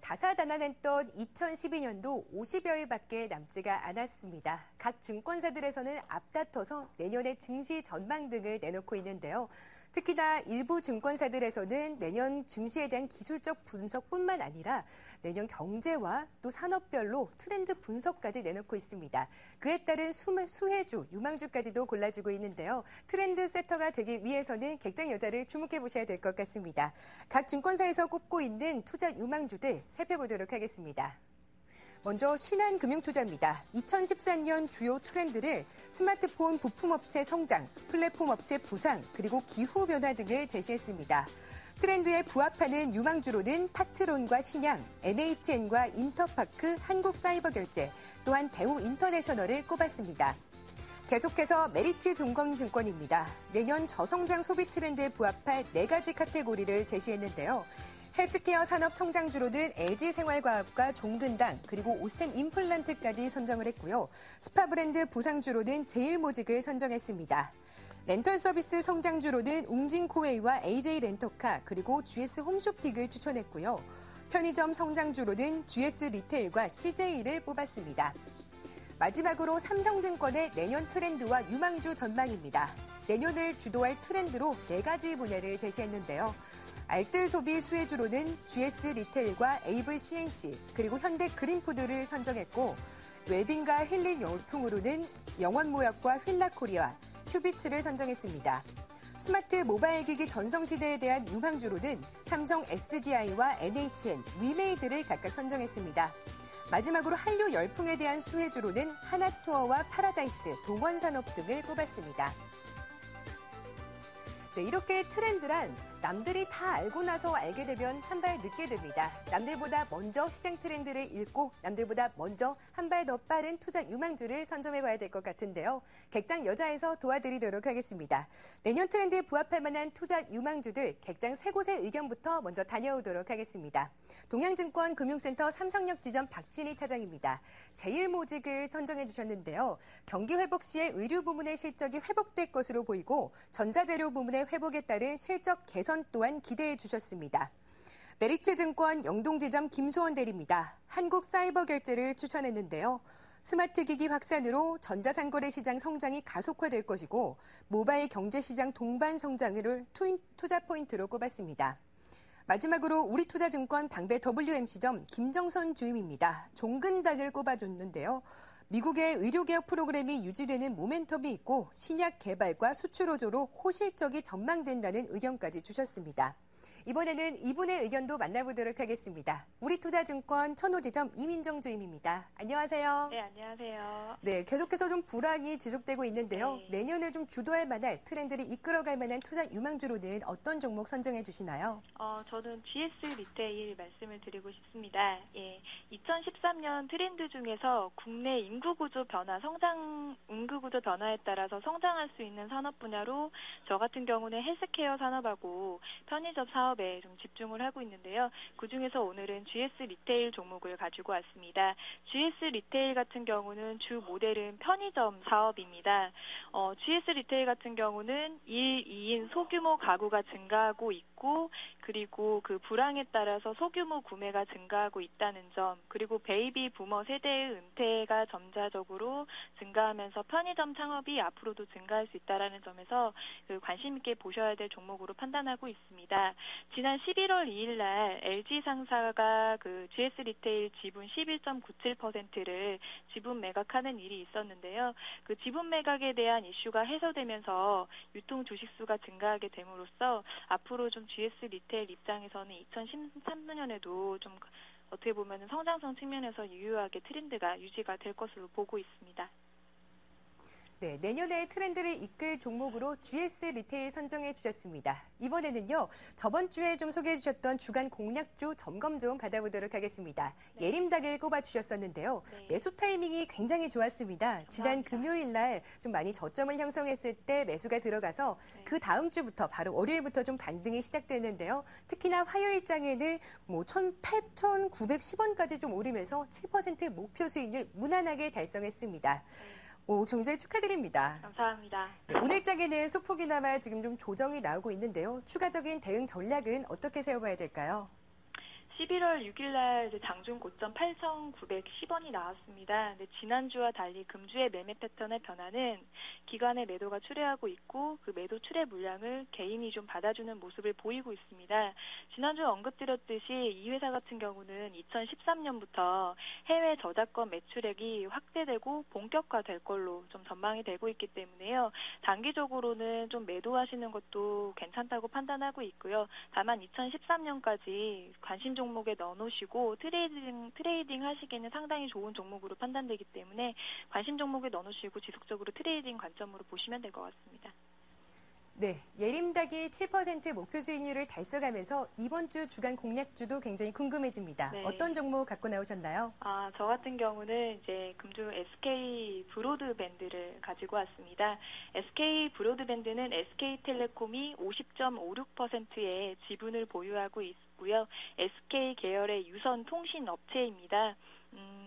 다사다난했던 2012년도 50여일밖에 남지가 않았습니다. 각 증권사들에서는 앞다퉈서 내년의 증시 전망 등을 내놓고 있는데요. 특히나 일부 증권사들에서는 내년 증시에 대한 기술적 분석뿐만 아니라 내년 경제와 또 산업별로 트렌드 분석까지 내놓고 있습니다. 그에 따른 수혜주, 유망주까지도 골라주고 있는데요. 트렌드 세터가 되기 위해서는 객장 여자를 주목해 보셔야 될 것 같습니다. 각 증권사에서 꼽고 있는 투자 유망주들 살펴보도록 하겠습니다. 먼저 신한금융투자입니다. 2014년 주요 트렌드를 스마트폰 부품업체 성장, 플랫폼 업체 부상, 그리고 기후변화 등을 제시했습니다. 트렌드에 부합하는 유망주로는 파트론과 신양, NHN과 인터파크, 한국사이버결제, 또한 대우인터내셔널을 꼽았습니다. 계속해서 메리츠 종검증권입니다. 내년 저성장 소비 트렌드에 부합할 4가지 카테고리를 제시했는데요. 헬스케어 산업 성장주로는 LG생활과학과 종근당 그리고 오스템 임플란트까지 선정을 했고요. 스파 브랜드 부상주로는 제일모직을 선정했습니다. 렌털 서비스 성장주로는 웅진코웨이와 AJ렌터카 그리고 GS 홈쇼핑을 추천했고요. 편의점 성장주로는 GS 리테일과 CJ를 뽑았습니다. 마지막으로 삼성증권의 내년 트렌드와 유망주 전망입니다. 내년을 주도할 트렌드로 4가지 분야를 제시했는데요. 알뜰 소비 수혜주로는 GS 리테일과 에이블 CNC 그리고 현대 그린푸드를 선정했고 웰빙과 힐링 열풍으로는 영원모약과 휠라코리아, 큐비츠를 선정했습니다. 스마트 모바일 기기 전성시대에 대한 유망주로는 삼성 SDI와 NHN, 위메이드를 각각 선정했습니다. 마지막으로 한류 열풍에 대한 수혜주로는 하나투어와 파라다이스, 동원산업 등을 꼽았습니다. 네, 이렇게 트렌드란 남들이 다 알고 나서 알게 되면 한 발 늦게 됩니다. 남들보다 먼저 시장 트렌드를 읽고 남들보다 먼저 한 발 더 빠른 투자 유망주를 선점해봐야 될 것 같은데요. 객장 여자에서 도와드리도록 하겠습니다. 내년 트렌드에 부합할 만한 투자 유망주들 객장 3곳의 의견부터 먼저 다녀오도록 하겠습니다. 동양증권 금융센터 삼성역 지점 박진희 차장입니다. 제일모직을 선정해 주셨는데요. 경기 회복 시에 의류 부문의 실적이 회복될 것으로 보이고 전자재료 부문의 회복에 따른 실적 개선 또한 기대해 주셨습니다. 메리츠 증권 영동지점 김소원 대리입니다. 한국사이버결제를 추천했는데요. 스마트 기기 확산으로 전자상거래 시장 성장이 가속화될 것이고 모바일 경제시장 동반 성장을 투자 포인트로 꼽았습니다. 마지막으로 우리투자증권 방배 WMC점 김정선 주임입니다. 종근당을 꼽아줬는데요. 미국의 의료개혁 프로그램이 유지되는 모멘텀이 있고 신약 개발과 수출 호조로 호실적이 전망된다는 의견까지 주셨습니다. 이번에는 이분의 의견도 만나보도록 하겠습니다. 우리투자증권 천호지점 이민정 주임입니다. 안녕하세요. 네, 안녕하세요. 네, 계속해서 좀 불황이 지속되고 있는데요. 네. 내년을 좀 주도할 만한 트렌드를 이끌어갈 만한 투자 유망주로는 어떤 종목 선정해 주시나요? 저는 GS 리테일 말씀을 드리고 싶습니다. 예, 2013년 트렌드 중에서 국내 인구구조 변화에 따라서 성장할 수 있는 산업 분야로 저 같은 경우는 헬스케어 산업하고 편의점 사업에 좀 집중을 하고 있는데요. 그중에서 오늘은 GS 리테일 종목을 가지고 왔습니다. GS 리테일 같은 경우는 주 모델은 편의점 사업입니다. GS 리테일 같은 경우는 1, 2인 소규모 가구가 증가하고 있고 그리고 그 불황에 따라서 소규모 구매가 증가하고 있다는 점 그리고 베이비 부머 세대의 은퇴가 점차적으로 증가하면서 편의점 창업이 앞으로도 증가할 수 있다는 점에서 관심 있게 보셔야 될 종목으로 판단하고 있습니다. 지난 11월 2일 날 LG상사가 그 GS 리테일 지분 11.97%를 지분 매각하는 일이 있었는데요. 그 지분 매각에 대한 이슈가 해소되면서 유통 주식 수가 증가하게 됨으로써 앞으로 좀 GS 리테일 입장에서는 2013년에도 좀 어떻게 보면 성장성 측면에서 유효하게 트렌드가 유지가 될 것으로 보고 있습니다. 네, 내년의 트렌드를 이끌 종목으로 GS 리테일 선정해 주셨습니다. 이번에는요, 저번 주에 좀 소개해 주셨던 주간 공략주 점검 좀 받아보도록 하겠습니다. 네. 예림닭을 꼽아주셨었는데요. 네. 매수 타이밍이 굉장히 좋았습니다. 감사합니다. 지난 금요일 날 좀 많이 저점을 형성했을 때 매수가 들어가서 네. 그 다음 주부터 바로 월요일부터 좀 반등이 시작됐는데요. 특히나 화요일장에는 1,910원까지 좀 오르면서 7% 목표 수익률 무난하게 달성했습니다. 네. 굉장히 축하드립니다. 감사합니다. 네, 오늘장에는 소폭이나마 지금 좀 조정이 나오고 있는데요. 추가적인 대응 전략은 어떻게 세워봐야 될까요? 11월 6일 날 장중 고점 8,910원이 나왔습니다. 근데 지난주와 달리 금주의 매매 패턴의 변화는 기관의 매도가 출회하고 있고 그 매도 출회 물량을 개인이 좀 받아주는 모습을 보이고 있습니다. 지난주 언급드렸듯이 이 회사 같은 경우는 2013년부터 해외 저작권 매출액이 확대되고 본격화될 걸로 좀 전망이 되고 있기 때문에요. 단기적으로는 좀 매도하시는 것도 괜찮다고 판단하고 있고요. 다만 2013년까지 관심 종목에 넣어놓으시고 트레이딩 하시기에는 상당히 좋은 종목으로 판단되기 때문에 관심 종목에 넣어놓으시고 지속적으로 트레이딩 관점으로 보시면 될 것 같습니다. 네, 예림닭이 7% 목표 수익률을 달성하면서 이번 주 주간 공략주도 굉장히 궁금해집니다. 네. 어떤 종목 갖고 나오셨나요? 저 같은 경우는 이제 금주 SK 브로드밴드를 가지고 왔습니다. SK 브로드밴드는 SK텔레콤이 50.56%의 지분을 보유하고 있고요. SK 계열의 유선 통신 업체입니다.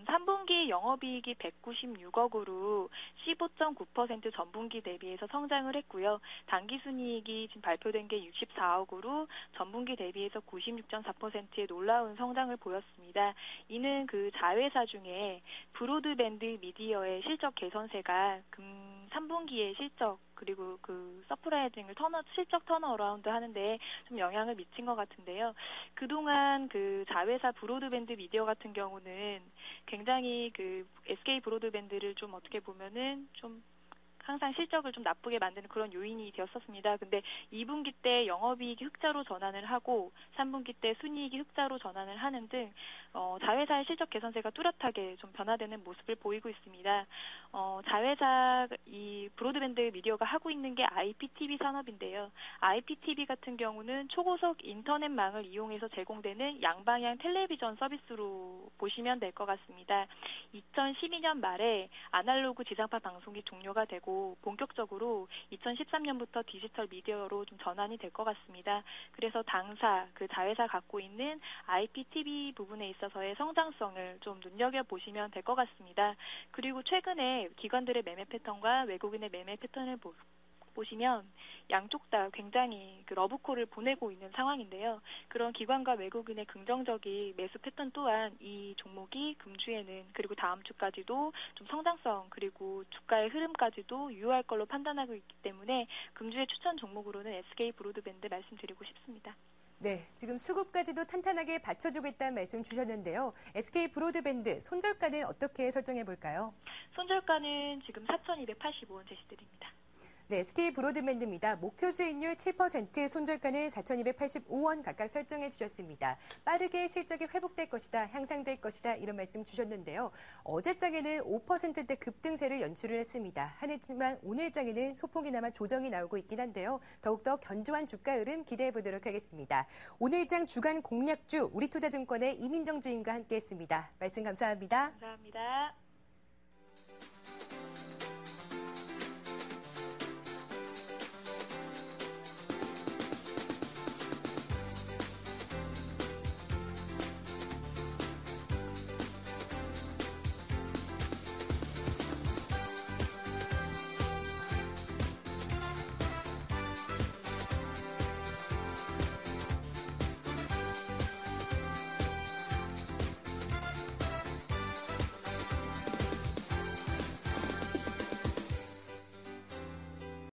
3분기 영업이익이 196억으로 15.9% 전분기 대비해서 성장을 했고요. 당기순이익이 지금 발표된 게 64억으로 전분기 대비해서 96.4%의 놀라운 성장을 보였습니다. 이는 그 자회사 중에 브로드밴드 미디어의 실적 개선세가 3분기의 실적 그리고 그 서프라이징을 실적 턴어라운드 하는데 좀 영향을 미친 것 같은데요. 그동안 그 자회사 브로드밴드 미디어 같은 경우는 굉장히 그 SK 브로드밴드를 좀 어떻게 보면은 좀 항상 실적을 좀 나쁘게 만드는 그런 요인이 되었었습니다. 근데 2분기 때 영업이익이 흑자로 전환을 하고 3분기 때 순이익이 흑자로 전환을 하는 등 자회사의 실적 개선세가 뚜렷하게 좀 변화되는 모습을 보이고 있습니다. 자회사 이 브로드밴드 미디어가 하고 있는 게 IPTV 산업인데요. IPTV 같은 경우는 초고속 인터넷망을 이용해서 제공되는 양방향 텔레비전 서비스로 보시면 될 것 같습니다. 2012년 말에 아날로그 지상파 방송이 종료가 되고 본격적으로 2013년부터 디지털 미디어로 좀 전환이 될 것 같습니다. 그래서 당사 그 자회사 갖고 있는 IPTV 부분에 있어서의 성장성을 좀 눈여겨보시면 될 것 같습니다. 그리고 최근에 기관들의 매매 패턴과 외국인의 매매 패턴을 보시면 양쪽 다 굉장히 그 러브콜을 보내고 있는 상황인데요. 그런 기관과 외국인의 긍정적인 매수 패턴 또한 이 종목이 금주에는 그리고 다음 주까지도 좀 성장성 그리고 주가의 흐름까지도 유효할 걸로 판단하고 있기 때문에 금주의 추천 종목으로는 SK 브로드밴드 말씀드리고 싶습니다. 네, 지금 수급까지도 탄탄하게 받쳐주고 있다는 말씀 주셨는데요. SK 브로드밴드 손절가는 어떻게 설정해 볼까요? 손절가는 지금 4,285원 제시드립니다. 네, SK 브로드밴드입니다. 목표 수익률 7%, 손절가는 4,285원 각각 설정해 주셨습니다. 빠르게 실적이 회복될 것이다, 향상될 것이다 이런 말씀 주셨는데요. 어제장에는 5%대 급등세를 연출을 했습니다. 하지만 오늘장에는 소폭이나마 조정이 나오고 있긴 한데요. 더욱더 견조한 주가 흐름 기대해 보도록 하겠습니다. 오늘장 주간 공략주 우리투자증권의 이민정 주임과 함께했습니다. 말씀 감사합니다. 감사합니다.